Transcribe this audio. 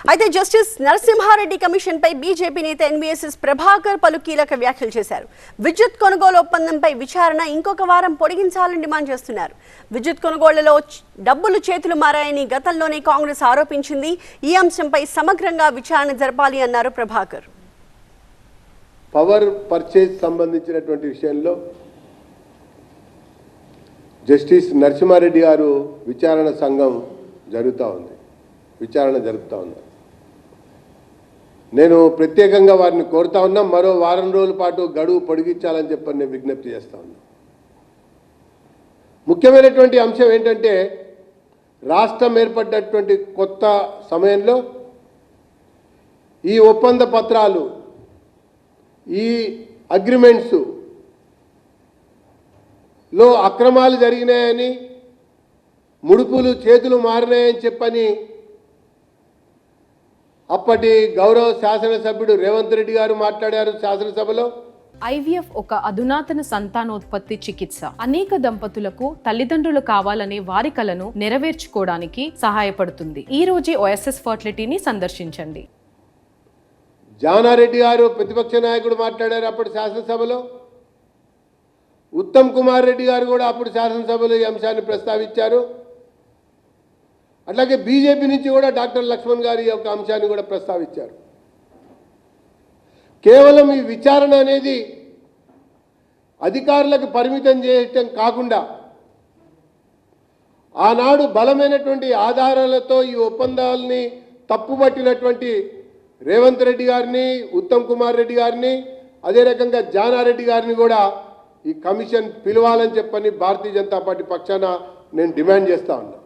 అయితే justice Narasimha Reddy commission పై BJP నేత NVSS Prabhakar పలు కీలక వ్యాఖ్యలు చేశారు. విద్యుత్ కొనుగోలు ఒప్పందంపై విచారణ ఇంకొక వారం పొడిగించాలని డిమాండ్ చేస్తున్నారు. విద్యుత్ కొనుగోళ్లలో డబ్బులు చేతులు మారాయని గతంలోనే కాంగ్రెస్ ఆరోపించింది. ఈ అంశంపై సమగ్రంగా విచారణ జరపాలి అన్నారు ప్రభాకర్. పవర్ పర్చేజ్ సంబంధించినటువంటి విషయంలో జస్టిస్ నరసింహారెడ్డి గారు విచారణ సంఘం జరుగుతూ ఉంది. నేను ప్రత్యేకంగా వారిని కోరుతా ఉన్నా, మరో వారం రోజుల పాటు గడువు పొడిగించాలని చెప్పని నేను విజ్ఞప్తి చేస్తా ఉన్నా. ముఖ్యమైనటువంటి అంశం ఏంటంటే, రాష్ట్రం ఏర్పడ్డటువంటి కొత్త సమయంలో ఈ ఒప్పంద పత్రాలు, ఈ అగ్రిమెంట్స్ లో అక్రమాలు జరిగినాయని, ముడుపులు చేతులు మారినాయని చెప్పని అప్పటి గౌరవ శాసనసభ్యుడు రేవంత్ రెడ్డి గారు మాట్లాడారు శాసనసభలో. ఐవీఎఫ్ ఒక అధునాతన సంతానోత్పత్తి చికిత్స. అనేక దంపతులకు తల్లిదండ్రులు కావాలనే వారి కలను నెరవేర్చుకోవడానికి సహాయపడుతుంది. ఈ రోజే ఓఎస్ఎస్ ఫర్టిలిటీని సందర్శించండి. జానారెడ్డి గారు ప్రతిపక్ష నాయకుడు మాట్లాడారు అప్పుడు శాసనసభలో. ఉత్తమ్ కుమార్ రెడ్డి గారు కూడా అప్పుడు శాసనసభలో ఈ అంశాన్ని ప్రస్తావించారు. అట్లాగే బీజేపీ నుంచి కూడా డాక్టర్ లక్ష్మణ్ గారు ఈ యొక్క అంశాన్ని కూడా ప్రస్తావించారు. కేవలం ఈ విచారణ అనేది అధికారులకు పరిమితం చేయటం కాకుండా, ఆనాడు బలమైనటువంటి ఆధారాలతో ఈ ఒప్పందాలని తప్పుపట్టినటువంటి రేవంత్ రెడ్డి గారిని, ఉత్తమ్ కుమార్ రెడ్డి గారిని, అదే రకంగా జానారెడ్డి గారిని కూడా ఈ కమిషన్ పిలవాలని చెప్పని భారతీయ జనతా పార్టీ పక్షాన నేను డిమాండ్ చేస్తా ఉన్నా.